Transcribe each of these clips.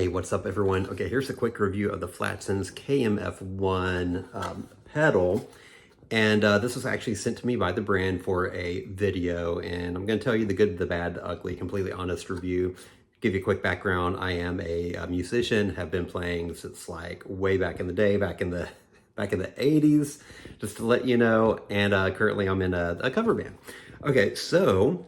Hey, what's up everyone? Okay, here's a quick review of the Flatsons KMF-1 pedal. And this was actually sent to me by the brand for a video. And I'm gonna tell you the good, the bad, the ugly, completely honest review. Give you a quick background. I am a musician, have been playing since like way back in the day, back in the 80s, just to let you know. And currently I'm in a cover band. Okay, so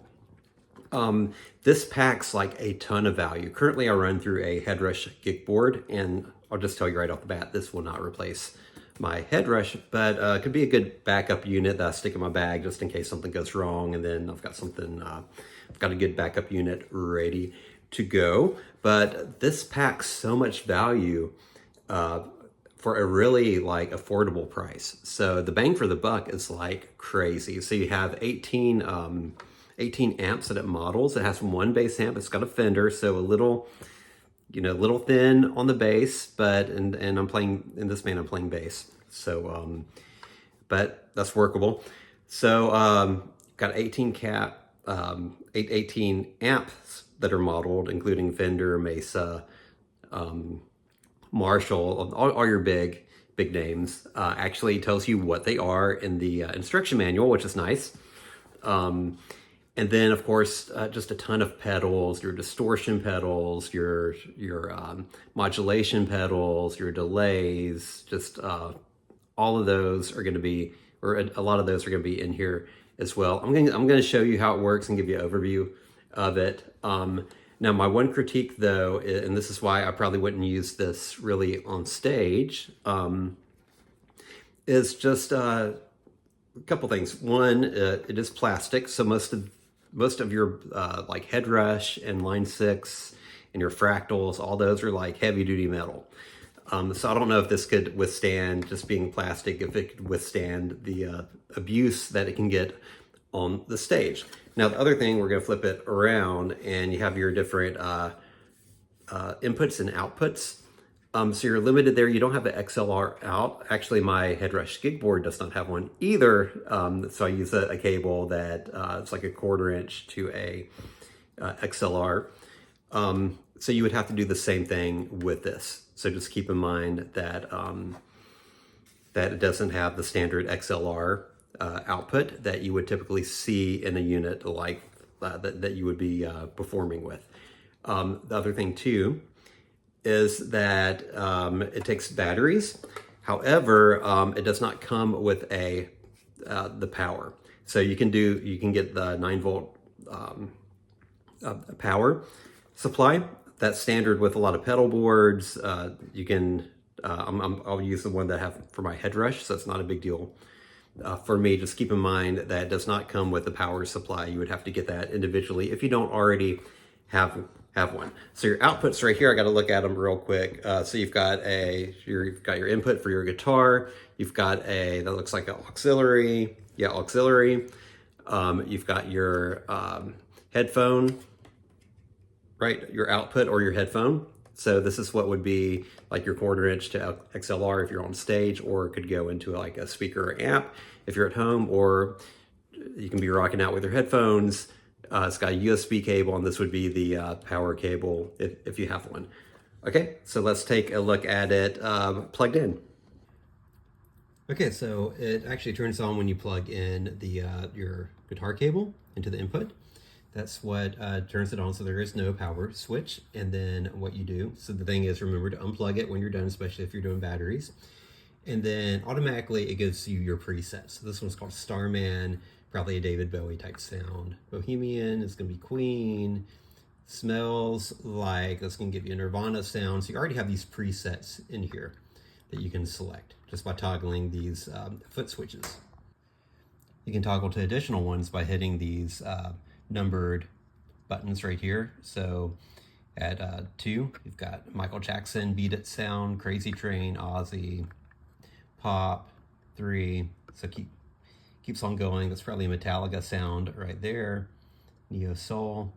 this packs like a ton of value. Currently I run through a Headrush gig board, and I'll just tell you right off the bat, this will not replace my Headrush, but it could be a good backup unit that I stick in my bag just in case something goes wrong, and then I've got something, I've got a good backup unit ready to go. But this packs so much value for a really like affordable price. So the bang for the buck is like crazy. So you have 18 amps that it models. It has one bass amp. It's got a Fender, so a little, little thin on the bass, but, and I'm playing, in this band, I'm playing bass. So, but that's workable. So, got 18 amps that are modeled, including Fender, Mesa, Marshall, all your big names. Actually tells you what they are in the instruction manual, which is nice. And then, of course, just a ton of pedals, your distortion pedals, your modulation pedals, your delays, just all of those are going to be, or a lot of those are going to be in here as well. I'm going to show you how it works and give you an overview of it. Now, my one critique, though, and this is why I probably wouldn't use this really on stage, is just a couple things. One, it is plastic, so most of your like Headrush and Line 6 and your fractals, all those are like heavy duty metal. So I don't know if this could withstand just being plastic, if it could withstand the abuse that it can get on the stage. Now the other thing, we're gonna flip it around and you have your different inputs and outputs. So you're limited there. You don't have the XLR out. Actually, my Headrush gig board does not have one either. So I use a cable that it's like a 1/4 inch to a XLR. So you would have to do the same thing with this. So just keep in mind that that it doesn't have the standard XLR output that you would typically see in a unit like that you would be performing with. The other thing too is that it takes batteries. However, it does not come with the power. So you can get the 9-volt power supply. That's standard with a lot of pedal boards. You can, I'll use the one that I have for my Headrush, so it's not a big deal. For me, just keep in mind that it does not come with the power supply. You would have to get that individually if you don't already have one. So your outputs right here, I got to look at them real quick. So you've got your input for your guitar. You've got that looks like an auxiliary. Yeah, auxiliary. You've got your headphone, right? Your output or your headphone. So this is what would be like your 1/4 inch to XLR if you're on stage, or it could go into like a speaker or amp if you're at home, or you can be rocking out with your headphones. It's got a USB cable, and this would be the power cable if you have one. Okay, so let's take a look at it plugged in. Okay, so it actually turns on when you plug in the your guitar cable into the input. That's what turns it on, so there is no power switch. And then what you do, so the thing is, remember to unplug it when you're done, especially if you're doing batteries. And then automatically it gives you your presets. So this one's called Starman, probably a David Bowie type sound. Bohemian is gonna be Queen. Smells like, that's gonna give you a Nirvana sound. So you already have these presets in here that you can select just by toggling these foot switches. You can toggle to additional ones by hitting these numbered buttons right here. So at 2, you've got Michael Jackson, Beat It sound, Crazy Train, Ozzy, Pop. 3, so keeps on going. That's probably a Metallica sound right there. Neo Soul.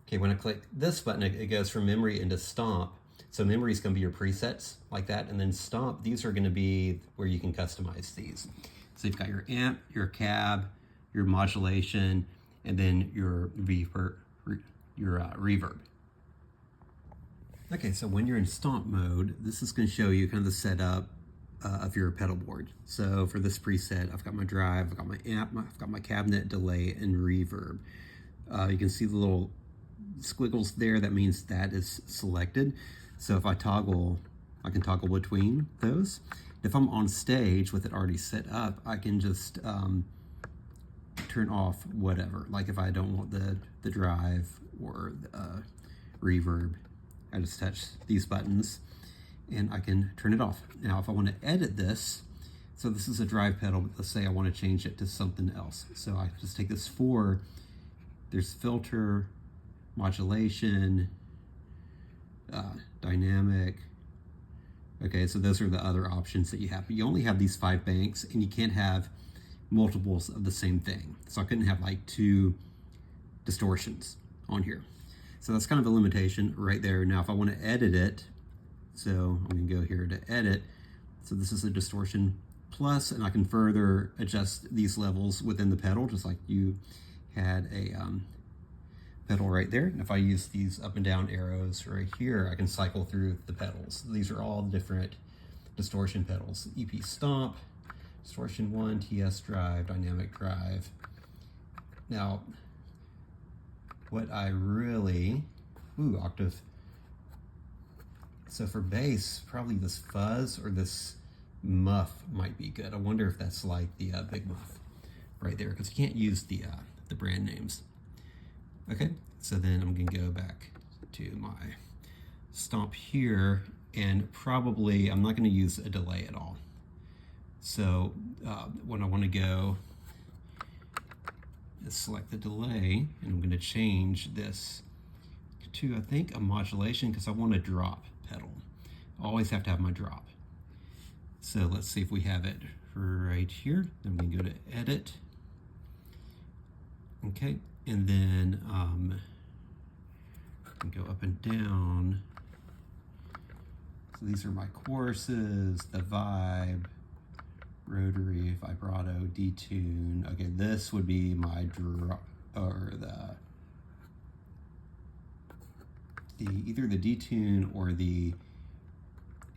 Okay, when I click this button, it goes from memory into stomp. So memory is going to be your presets like that, and then stomp, these are going to be where you can customize these. So you've got your amp, your cab, your modulation, and then your reverb. Okay, so when you're in stomp mode, this is going to show you kind of the setup of your pedal board. So for this preset, I've got my drive, I've got my amp, I've got my cabinet, delay, and reverb. You can see the little squiggles there. That means that is selected. So if I toggle, I can toggle between those. If I'm on stage with it already set up, I can just turn off whatever. Like if I don't want the drive or reverb, I just touch these buttons and I can turn it off. Now, if I want to edit this, so this is a drive pedal, but let's say I want to change it to something else. So I just take this there's filter, modulation, dynamic. Okay, so those are the other options that you have. But you only have these 5 banks and you can't have multiples of the same thing. So I couldn't have like 2 distortions on here. So that's kind of a limitation right there. Now, if I want to edit it, so I'm going to go here to edit. So this is a distortion plus, and I can further adjust these levels within the pedal, just like you had a pedal right there. And if I use these up and down arrows right here, I can cycle through the pedals. These are all different distortion pedals. EP Stomp, Distortion 1, TS Drive, Dynamic Drive. Now, what I really, octave. So for bass, probably this fuzz or this muff might be good. I wonder if that's like the big muff right there, because you can't use the brand names. Okay, so then I'm gonna go back to my stomp here, and probably I'm not gonna use a delay at all. So when I wanna go, select the delay, and I'm going to change this to, I think, a modulation, because I want a drop pedal. I always have to have my drop. So let's see if we have it right here. Then we can go to edit. Okay, and then I can go up and down. So these are my choruses, the vibe, rotary, vibrato, detune. Okay, this would be my drop, or either the detune or the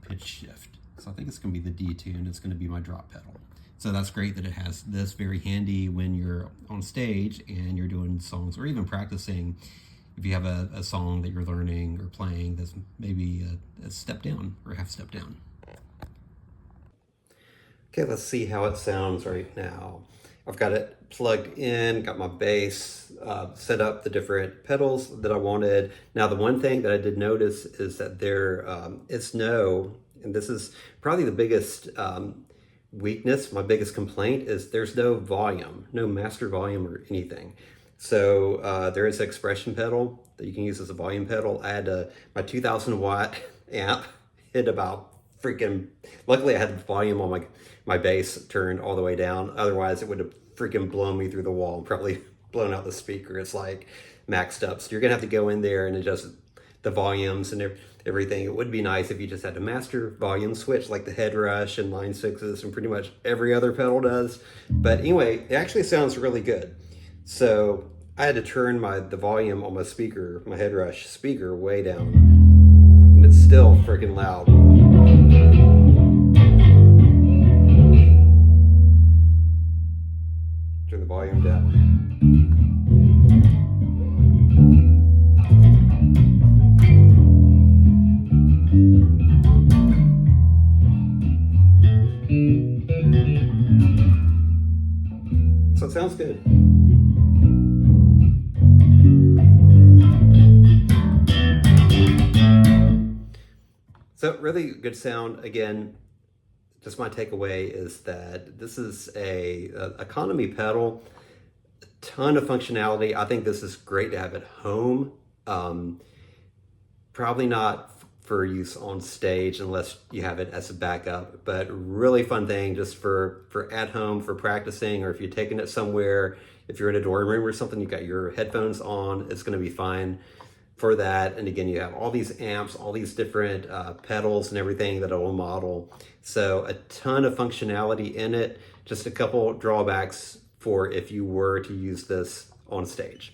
pitch shift. So I think it's gonna be the detune. It's gonna be my drop pedal. So that's great that it has this, very handy when you're on stage and you're doing songs or even practicing. If you have a song that you're learning or playing that's maybe a step down or half step down. Okay, let's see how it sounds right now. I've got it plugged in, got my bass, set up the different pedals that I wanted. Now, the one thing that I did notice is that there is no, and this is probably the biggest weakness, my biggest complaint, is there's no volume, no master volume or anything. So there is an expression pedal that you can use as a volume pedal. I had my 2000 watt amp hit about freaking, luckily I had the volume on my bass turned all the way down. Otherwise it would have freaking blown me through the wall and probably blown out the speaker. It's like maxed up. So you're gonna have to go in there and adjust the volumes and everything. It would be nice if you just had a master volume switch like the head rush and line 6s and pretty much every other pedal does. But anyway, it actually sounds really good. So I had to turn the volume on my speaker, my head rush speaker, way down, and it's still freaking loud. Turn the volume down. So it sounds good. So really good sound. Again, just my takeaway is that this is a economy pedal, a ton of functionality. I think this is great to have at home. Probably not for use on stage unless you have it as a backup, but really fun thing just for at home, for practicing, or if you're taking it somewhere, if you're in a dorm room or something, you got your headphones on, it's gonna be fine for that. And again, you have all these amps, all these different pedals and everything that it will model. So a ton of functionality in it, just a couple drawbacks for if you were to use this on stage.